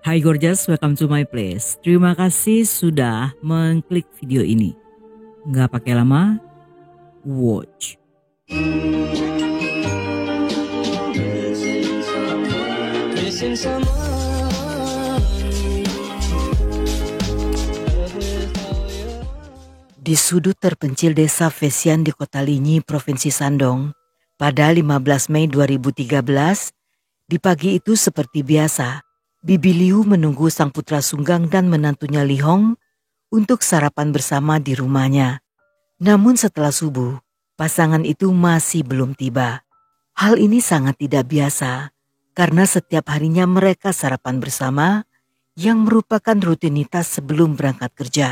Hai gorgeous, welcome to my place. Terima kasih sudah mengklik video ini. Nggak pakai lama, watch. Di sudut terpencil desa Vesian di Kota Linyi, Provinsi Shandong, pada 15 Mei 2013, di pagi itu seperti biasa, Bibi Liu menunggu sang putra Sunggang dan menantunya Li Hong untuk sarapan bersama di rumahnya. Namun setelah subuh, pasangan itu masih belum tiba. Hal ini sangat tidak biasa, karena setiap harinya mereka sarapan bersama yang merupakan rutinitas sebelum berangkat kerja.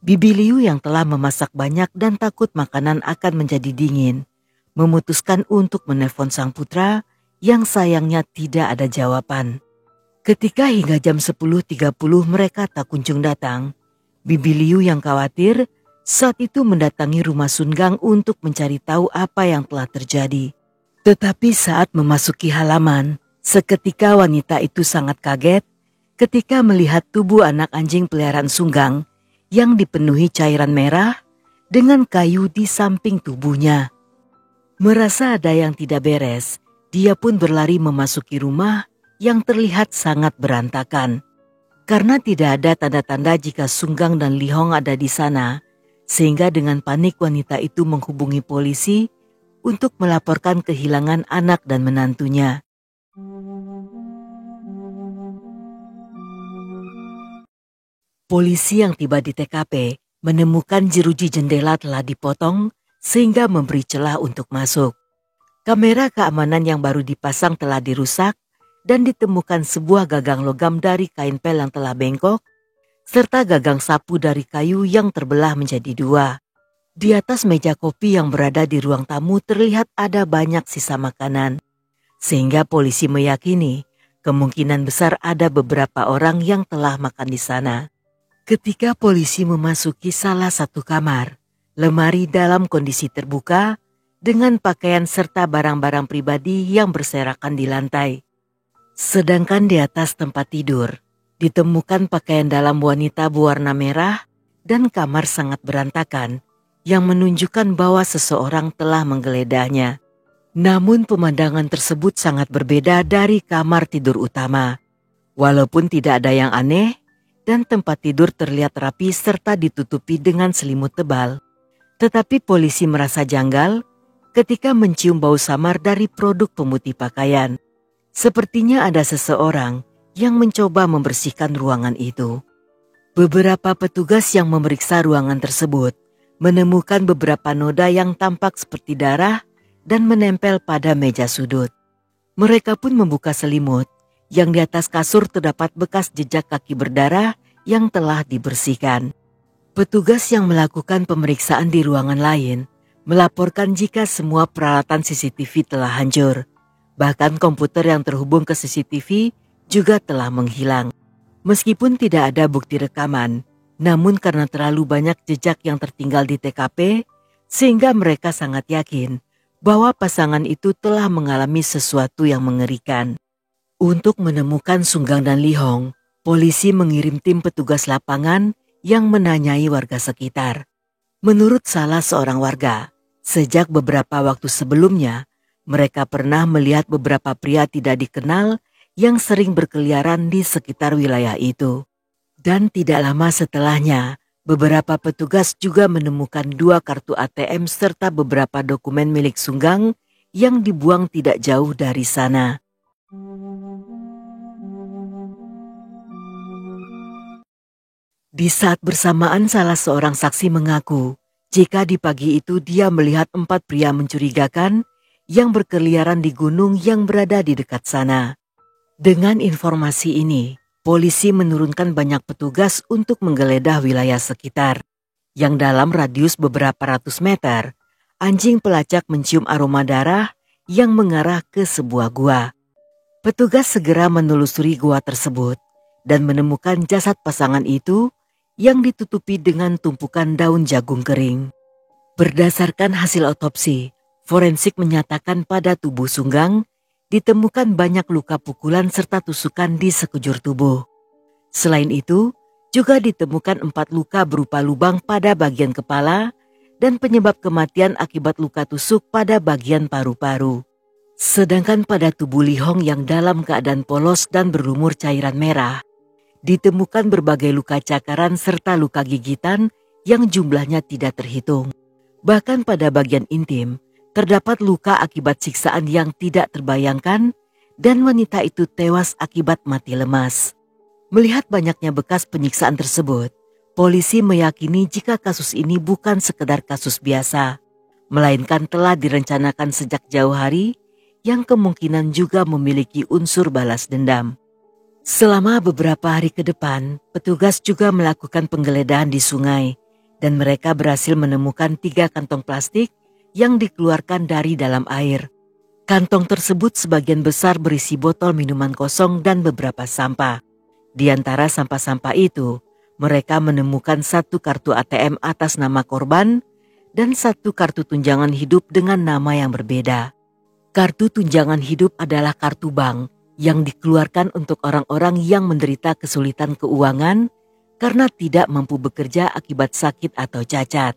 Bibi Liu yang telah memasak banyak dan takut makanan akan menjadi dingin, memutuskan untuk menelpon sang putra yang sayangnya tidak ada jawaban. Ketika hingga jam 10.30 mereka tak kunjung datang, Bibi Liu yang khawatir saat itu mendatangi rumah Sunggang untuk mencari tahu apa yang telah terjadi. Tetapi saat memasuki halaman, seketika wanita itu sangat kaget ketika melihat tubuh anak anjing peliharaan Sunggang yang dipenuhi cairan merah dengan kayu di samping tubuhnya. Merasa ada yang tidak beres, dia pun berlari memasuki rumah yang terlihat sangat berantakan. Karena tidak ada tanda-tanda jika Sunggang dan Li Hong ada di sana, sehingga dengan panik wanita itu menghubungi polisi untuk melaporkan kehilangan anak dan menantunya. Polisi yang tiba di TKP menemukan jeruji jendela telah dipotong sehingga memberi celah untuk masuk. Kamera keamanan yang baru dipasang telah dirusak dan ditemukan sebuah gagang logam dari kain pel yang telah bengkok serta gagang sapu dari kayu yang terbelah menjadi dua. Di atas meja kopi yang berada di ruang tamu terlihat ada banyak sisa makanan, sehingga polisi meyakini kemungkinan besar ada beberapa orang yang telah makan di sana. Ketika polisi memasuki salah satu kamar, lemari dalam kondisi terbuka dengan pakaian serta barang-barang pribadi yang berserakan di lantai. Sedangkan di atas tempat tidur, ditemukan pakaian dalam wanita berwarna merah dan kamar sangat berantakan yang menunjukkan bahwa seseorang telah menggeledahnya. Namun pemandangan tersebut sangat berbeda dari kamar tidur utama. Walaupun tidak ada yang aneh, dan tempat tidur terlihat rapi serta ditutupi dengan selimut tebal. Tetapi polisi merasa janggal ketika mencium bau samar dari produk pemutih pakaian. Sepertinya ada seseorang yang mencoba membersihkan ruangan itu. Beberapa petugas yang memeriksa ruangan tersebut menemukan beberapa noda yang tampak seperti darah dan menempel pada meja sudut. Mereka pun membuka selimut yang di atas kasur terdapat bekas jejak kaki berdarah yang telah dibersihkan. Petugas yang melakukan pemeriksaan di ruangan lain melaporkan jika semua peralatan CCTV telah hancur. Bahkan komputer yang terhubung ke CCTV juga telah menghilang. Meskipun tidak ada bukti rekaman, namun karena terlalu banyak jejak yang tertinggal di TKP, sehingga mereka sangat yakin bahwa pasangan itu telah mengalami sesuatu yang mengerikan. Untuk menemukan Sunggang dan Li Hong, polisi mengirim tim petugas lapangan yang menanyai warga sekitar. Menurut salah seorang warga, sejak beberapa waktu sebelumnya, mereka pernah melihat beberapa pria tidak dikenal yang sering berkeliaran di sekitar wilayah itu. Dan tidak lama setelahnya, beberapa petugas juga menemukan 2 kartu ATM serta beberapa dokumen milik Sunggang yang dibuang tidak jauh dari sana. Di saat bersamaan salah seorang saksi mengaku jika di pagi itu dia melihat 4 pria mencurigakan yang berkeliaran di gunung yang berada di dekat sana. Dengan informasi ini, polisi menurunkan banyak petugas untuk menggeledah wilayah sekitar. Yang dalam radius beberapa ratus meter, anjing pelacak mencium aroma darah yang mengarah ke sebuah gua. Petugas segera menelusuri gua tersebut dan menemukan jasad pasangan itu yang ditutupi dengan tumpukan daun jagung kering. Berdasarkan hasil otopsi, forensik menyatakan pada tubuh Sunggang ditemukan banyak luka pukulan serta tusukan di sekujur tubuh. Selain itu, juga ditemukan 4 luka berupa lubang pada bagian kepala dan penyebab kematian akibat luka tusuk pada bagian paru-paru. Sedangkan pada tubuh Li-Hong yang dalam keadaan polos dan berlumur cairan merah, ditemukan berbagai luka cakaran serta luka gigitan yang jumlahnya tidak terhitung. Bahkan pada bagian intim, terdapat luka akibat siksaan yang tidak terbayangkan dan wanita itu tewas akibat mati lemas. Melihat banyaknya bekas penyiksaan tersebut, polisi meyakini jika kasus ini bukan sekedar kasus biasa, melainkan telah direncanakan sejak jauh hari yang kemungkinan juga memiliki unsur balas dendam. Selama beberapa hari ke depan, petugas juga melakukan penggeledahan di sungai dan mereka berhasil menemukan 3 kantong plastik yang dikeluarkan dari dalam air. Kantong tersebut sebagian besar berisi botol minuman kosong dan beberapa sampah. Di antara sampah-sampah itu, mereka menemukan 1 kartu ATM atas nama korban dan 1 kartu tunjangan hidup dengan nama yang berbeda. Kartu tunjangan hidup adalah kartu bank yang dikeluarkan untuk orang-orang yang menderita kesulitan keuangan karena tidak mampu bekerja akibat sakit atau cacat.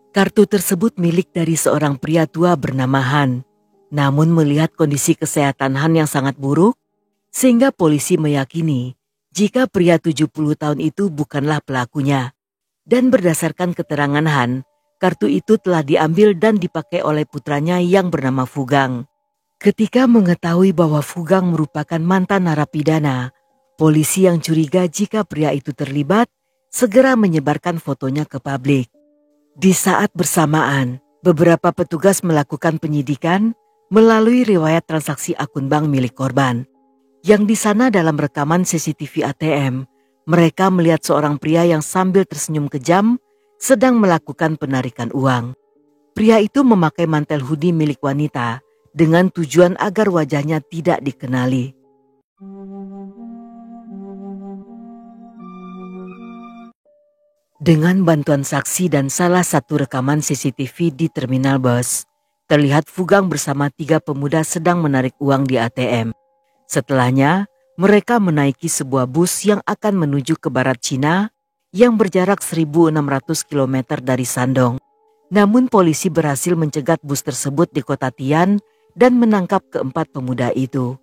Kartu tersebut milik dari seorang pria tua bernama Han. Namun melihat kondisi kesehatan Han yang sangat buruk, sehingga polisi meyakini jika pria 70 tahun itu bukanlah pelakunya. Dan berdasarkan keterangan Han, kartu itu telah diambil dan dipakai oleh putranya yang bernama Fugang. Ketika mengetahui bahwa Fugang merupakan mantan narapidana, polisi yang curiga jika pria itu terlibat segera menyebarkan fotonya ke publik. Di saat bersamaan, beberapa petugas melakukan penyidikan melalui riwayat transaksi akun bank milik korban. Yang di sana dalam rekaman CCTV ATM, mereka melihat seorang pria yang sambil tersenyum kejam sedang melakukan penarikan uang. Pria itu memakai mantel hoodie milik wanita dengan tujuan agar wajahnya tidak dikenali. Dengan bantuan saksi dan salah satu rekaman CCTV di terminal bus, terlihat Fugang bersama 3 pemuda sedang menarik uang di ATM. Setelahnya, mereka menaiki sebuah bus yang akan menuju ke barat Cina yang berjarak 1.600 km dari Shandong. Namun polisi berhasil mencegat bus tersebut di kota Tian dan menangkap keempat pemuda itu.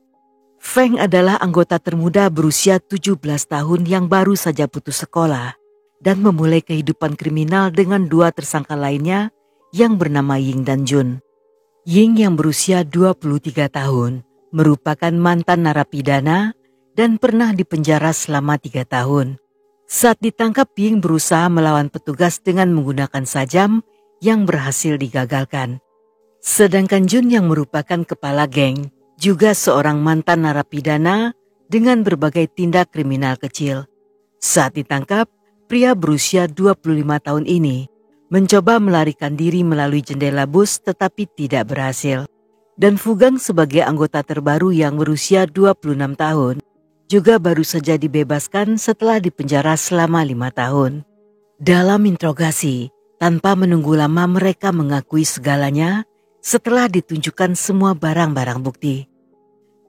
Feng adalah anggota termuda berusia 17 tahun yang baru saja putus sekolah dan memulai kehidupan kriminal dengan 2 tersangka lainnya yang bernama Ying dan Jun. Ying yang berusia 23 tahun merupakan mantan narapidana dan pernah dipenjara selama 3 tahun. Saat ditangkap, Ying berusaha melawan petugas dengan menggunakan sajam yang berhasil digagalkan. Sedangkan Jun yang merupakan kepala geng juga seorang mantan narapidana dengan berbagai tindak kriminal kecil. Saat ditangkap, pria berusia 25 tahun ini mencoba melarikan diri melalui jendela bus tetapi tidak berhasil. Dan Fugang sebagai anggota terbaru yang berusia 26 tahun juga baru saja dibebaskan setelah dipenjara selama 5 tahun. Dalam interogasi, tanpa menunggu lama mereka mengakui segalanya setelah ditunjukkan semua barang-barang bukti.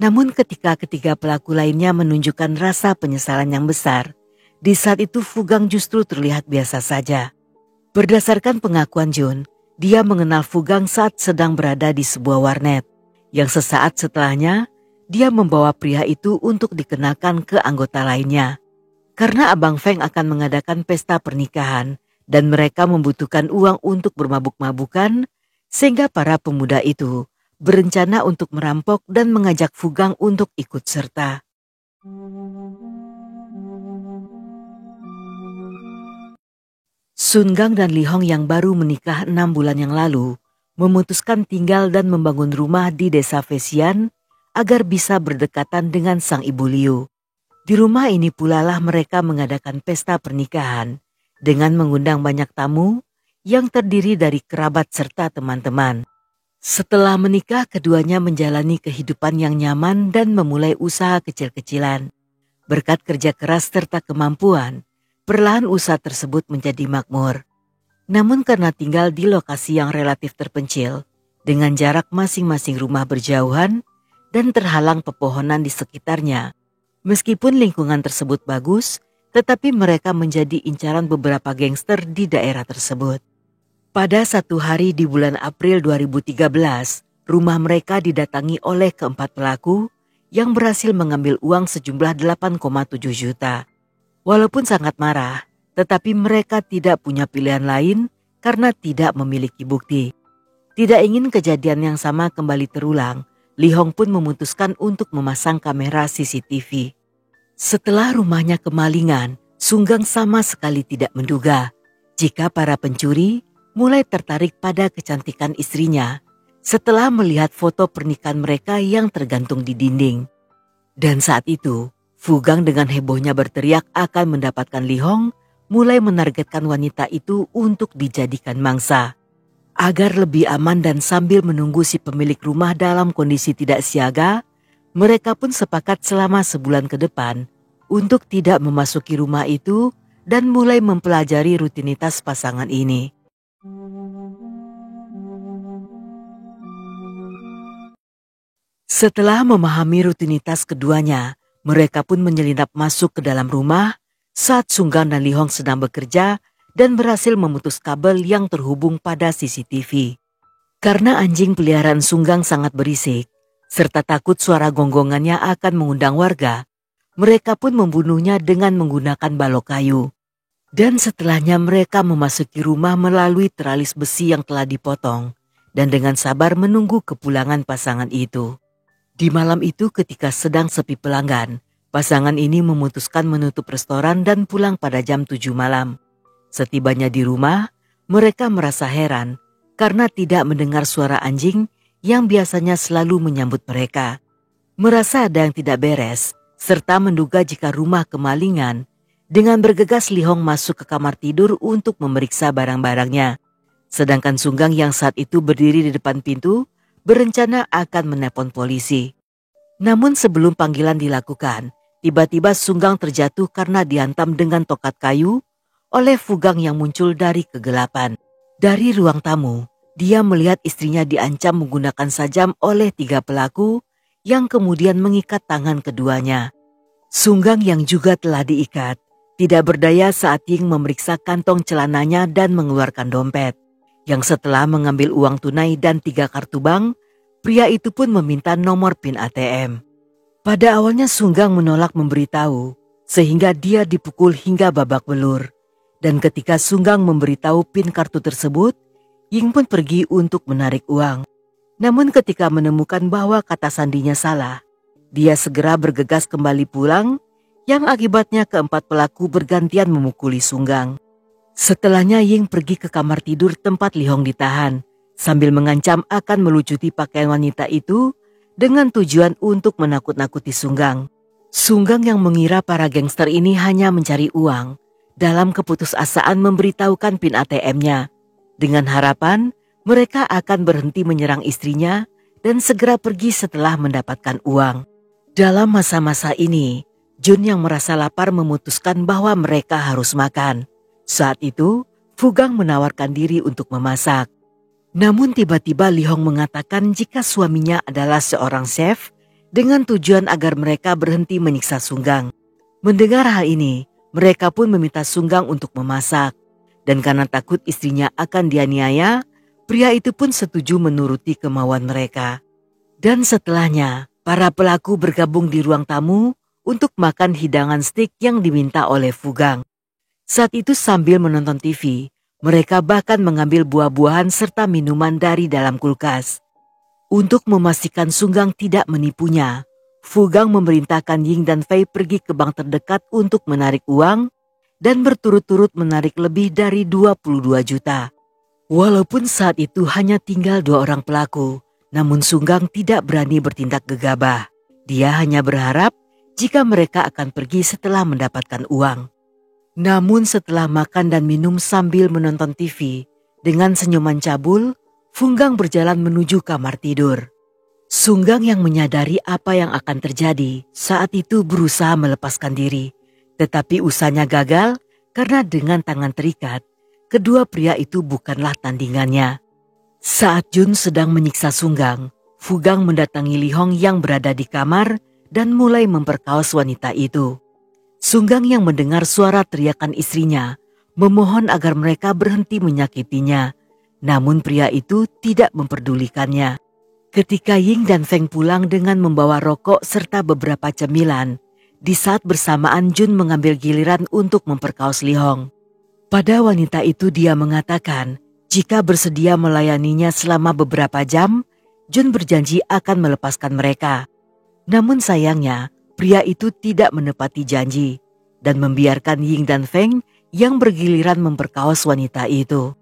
Namun ketika ketiga pelaku lainnya menunjukkan rasa penyesalan yang besar, di saat itu Fugang justru terlihat biasa saja. Berdasarkan pengakuan Jun, dia mengenal Fugang saat sedang berada di sebuah warnet, yang sesaat setelahnya dia membawa pria itu untuk dikenalkan ke anggota lainnya. Karena Abang Feng akan mengadakan pesta pernikahan dan mereka membutuhkan uang untuk bermabuk-mabukan, sehingga para pemuda itu berencana untuk merampok dan mengajak Fugang untuk ikut serta. Sun Gang dan Li Hong yang baru menikah 6 bulan yang lalu memutuskan tinggal dan membangun rumah di desa Fesian agar bisa berdekatan dengan sang ibu Liu. Di rumah ini pula lah mereka mengadakan pesta pernikahan dengan mengundang banyak tamu yang terdiri dari kerabat serta teman-teman. Setelah menikah, keduanya menjalani kehidupan yang nyaman dan memulai usaha kecil-kecilan. Berkat kerja keras serta kemampuan, perlahan usaha tersebut menjadi makmur. Namun karena tinggal di lokasi yang relatif terpencil, dengan jarak masing-masing rumah berjauhan dan terhalang pepohonan di sekitarnya, Meskipun lingkungan tersebut bagus, tetapi mereka menjadi incaran beberapa gangster di daerah tersebut. Pada satu hari di bulan April 2013, rumah mereka didatangi oleh keempat pelaku yang berhasil mengambil uang sejumlah 8,7 juta. Walaupun sangat marah, tetapi mereka tidak punya pilihan lain karena tidak memiliki bukti. Tidak ingin kejadian yang sama kembali terulang, Lee Hong pun memutuskan untuk memasang kamera CCTV. Setelah rumahnya kemalingan, Sunggang sama sekali tidak menduga jika para pencuri mulai tertarik pada kecantikan istrinya setelah melihat foto pernikahan mereka yang tergantung di dinding. Dan saat itu, Fu Gang dengan hebohnya berteriak akan mendapatkan Lee Hong, mulai menargetkan wanita itu untuk dijadikan mangsa. Agar lebih aman dan sambil menunggu si pemilik rumah dalam kondisi tidak siaga, mereka pun sepakat selama sebulan ke depan untuk tidak memasuki rumah itu dan mulai mempelajari rutinitas pasangan ini. Setelah memahami rutinitas keduanya, mereka pun menyelinap masuk ke dalam rumah saat Sunggang dan Lee Hong sedang bekerja dan berhasil memutus kabel yang terhubung pada CCTV. Karena anjing peliharaan Sunggang sangat berisik, serta takut suara gonggongannya akan mengundang warga, mereka pun membunuhnya dengan menggunakan balok kayu. Dan setelahnya mereka memasuki rumah melalui teralis besi yang telah dipotong dan dengan sabar menunggu kepulangan pasangan itu. Di malam itu ketika sedang sepi pelanggan, pasangan ini memutuskan menutup restoran dan pulang pada jam 7 malam. Setibanya di rumah, mereka merasa heran karena tidak mendengar suara anjing yang biasanya selalu menyambut mereka. Merasa ada yang tidak beres, serta menduga jika rumah kemalingan. Dengan bergegas Lee Hong masuk ke kamar tidur untuk memeriksa barang-barangnya. Sedangkan Sunggang yang saat itu berdiri di depan pintu, berencana akan menelpon polisi. Namun sebelum panggilan dilakukan, tiba-tiba Sunggang terjatuh karena dihantam dengan tokat kayu oleh Fu Gang yang muncul dari kegelapan. Dari ruang tamu, dia melihat istrinya diancam menggunakan sajam oleh 3 pelaku yang kemudian mengikat tangan keduanya. Sunggang yang juga telah diikat, tidak berdaya saat Ying memeriksa kantong celananya dan mengeluarkan dompet. Yang setelah mengambil uang tunai dan 3 kartu bank, pria itu pun meminta nomor PIN ATM. Pada awalnya Sunggang menolak memberitahu, sehingga dia dipukul hingga babak belur. Dan ketika Sunggang memberitahu PIN kartu tersebut, Ying pun pergi untuk menarik uang. Namun ketika menemukan bahwa kata sandinya salah, dia segera bergegas kembali pulang, yang akibatnya keempat pelaku bergantian memukuli Sunggang. Setelahnya Ying pergi ke kamar tidur tempat Lee Hong ditahan, sambil mengancam akan melucuti pakaian wanita itu dengan tujuan untuk menakut-nakuti Sunggang. Sunggang yang mengira para gangster ini hanya mencari uang, dalam keputusasaan memberitahukan PIN ATM-nya, dengan harapan mereka akan berhenti menyerang istrinya dan segera pergi setelah mendapatkan uang. Dalam masa-masa ini, Jun yang merasa lapar memutuskan bahwa mereka harus makan. Saat itu, Fu Gang menawarkan diri untuk memasak. Namun tiba-tiba Lee Hong mengatakan jika suaminya adalah seorang chef dengan tujuan agar mereka berhenti menyiksa Sunggang. Mendengar hal ini, mereka pun meminta Sunggang untuk memasak. Dan karena takut istrinya akan dianiaya, pria itu pun setuju menuruti kemauan mereka. Dan setelahnya, para pelaku bergabung di ruang tamu untuk makan hidangan steak yang diminta oleh Fu Gang. Saat itu sambil menonton TV, mereka bahkan mengambil buah-buahan serta minuman dari dalam kulkas. Untuk memastikan Sunggang tidak menipunya, Fu Gang memerintahkan Ying dan Fei pergi ke bank terdekat untuk menarik uang dan berturut-turut menarik lebih dari 22 juta. Walaupun saat itu hanya tinggal 2 orang pelaku, namun Sunggang tidak berani bertindak gegabah. Dia hanya berharap jika mereka akan pergi setelah mendapatkan uang. Namun setelah makan dan minum sambil menonton TV, dengan senyuman cabul, Fu Gang berjalan menuju kamar tidur. Sunggang yang menyadari apa yang akan terjadi saat itu berusaha melepaskan diri. Tetapi usahanya gagal karena dengan tangan terikat, kedua pria itu bukanlah tandingannya. Saat Jun sedang menyiksa Sunggang, Fu Gang mendatangi Lee Hong yang berada di kamar dan mulai memperkaos wanita itu. Sunggang yang mendengar suara teriakan istrinya memohon agar mereka berhenti menyakitinya, namun pria itu tidak memperdulikannya. Ketika Ying dan Feng pulang dengan membawa rokok serta beberapa cemilan, di saat bersamaan Jun mengambil giliran untuk memperkaos Li Hong. Pada wanita itu dia mengatakan jika bersedia melayaninya selama beberapa jam, Jun berjanji akan melepaskan mereka. Namun sayangnya, pria itu tidak menepati janji dan membiarkan Ying dan Feng yang bergiliran memperkaos wanita itu.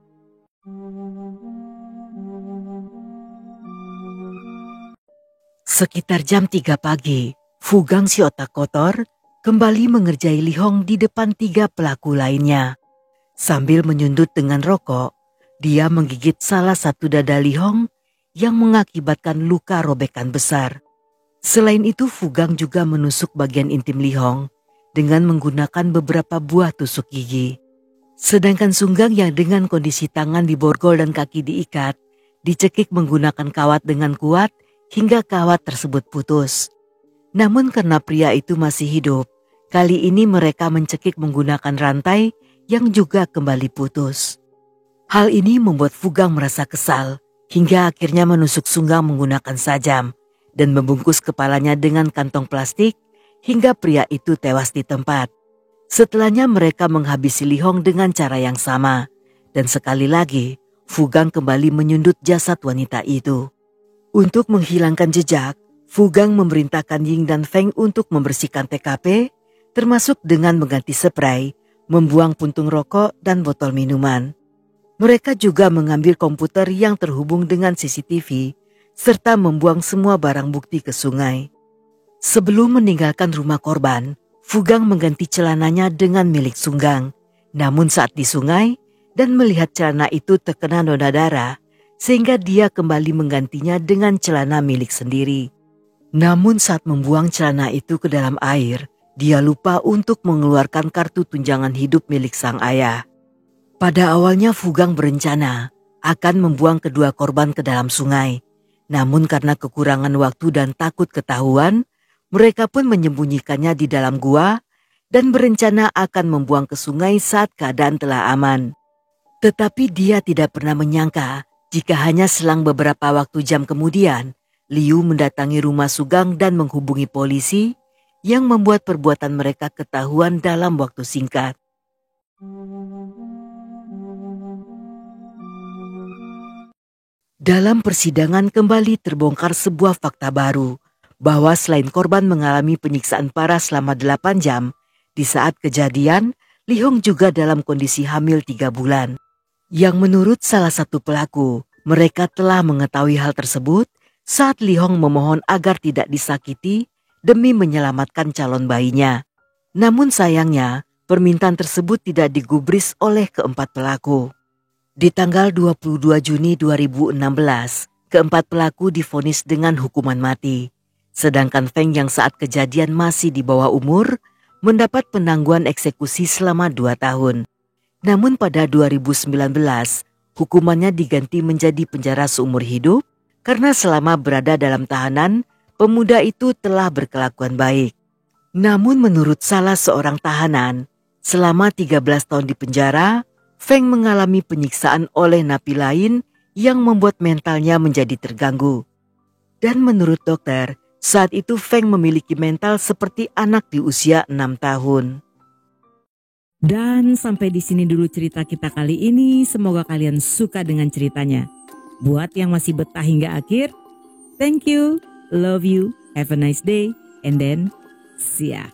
Sekitar jam 3 pagi, Fu Gang si otak kotor kembali mengerjai Li Hong di depan 3 pelaku lainnya. Sambil menyundut dengan rokok, dia menggigit salah satu dada Li Hong yang mengakibatkan luka robekan besar. Selain itu, Fu Gang juga menusuk bagian intim Li Hong dengan menggunakan beberapa buah tusuk gigi. Sedangkan Sunggang yang dengan kondisi tangan diborgol dan kaki diikat, dicekik menggunakan kawat dengan kuat hingga kawat tersebut putus. Namun karena pria itu masih hidup, kali ini mereka mencekik menggunakan rantai yang juga kembali putus. Hal ini membuat Fu Gang merasa kesal hingga akhirnya menusuk Sunggang menggunakan sajam dan membungkus kepalanya dengan kantong plastik hingga pria itu tewas di tempat. Setelahnya mereka menghabisi Li Hong dengan cara yang sama dan sekali lagi Fu Gang kembali menyundut jasad wanita itu. Untuk menghilangkan jejak, Fu Gang memerintahkan Ying dan Feng untuk membersihkan TKP, termasuk dengan mengganti spray, membuang puntung rokok dan botol minuman. Mereka juga mengambil komputer yang terhubung dengan CCTV, serta membuang semua barang bukti ke sungai. Sebelum meninggalkan rumah korban, Fu Gang mengganti celananya dengan milik Sunggang. Namun saat di sungai dan melihat celana itu terkena noda darah, sehingga dia kembali menggantinya dengan celana milik sendiri. Namun saat membuang celana itu ke dalam air, dia lupa untuk mengeluarkan kartu tunjangan hidup milik sang ayah. Pada awalnya Fu Gang berencana akan membuang kedua korban ke dalam sungai. Namun karena kekurangan waktu dan takut ketahuan, mereka pun menyembunyikannya di dalam gua dan berencana akan membuang ke sungai saat keadaan telah aman. Tetapi dia tidak pernah menyangka jika hanya selang beberapa waktu jam kemudian, Liu mendatangi rumah Sunggang dan menghubungi polisi yang membuat perbuatan mereka ketahuan dalam waktu singkat. Dalam persidangan kembali terbongkar sebuah fakta baru, bahwa selain korban mengalami penyiksaan parah selama 8 jam, di saat kejadian, Li Hong juga dalam kondisi hamil 3 bulan. Yang menurut salah satu pelaku, mereka telah mengetahui hal tersebut saat Li Hong memohon agar tidak disakiti demi menyelamatkan calon bayinya. Namun sayangnya, permintaan tersebut tidak digubris oleh keempat pelaku. Di tanggal 22 Juni 2016, keempat pelaku divonis dengan hukuman mati. Sedangkan Feng yang saat kejadian masih di bawah umur, mendapat penangguhan eksekusi selama 2 tahun. Namun pada 2019, hukumannya diganti menjadi penjara seumur hidup karena selama berada dalam tahanan, pemuda itu telah berkelakuan baik. Namun menurut salah seorang tahanan, selama 13 tahun di penjara, Feng mengalami penyiksaan oleh napi lain yang membuat mentalnya menjadi terganggu. Dan menurut dokter, saat itu Feng memiliki mental seperti anak di usia 6 tahun. Dan sampai di sini dulu cerita kita kali ini. Semoga kalian suka dengan ceritanya. Buat yang masih betah hingga akhir, thank you, love you, have a nice day, and then see ya.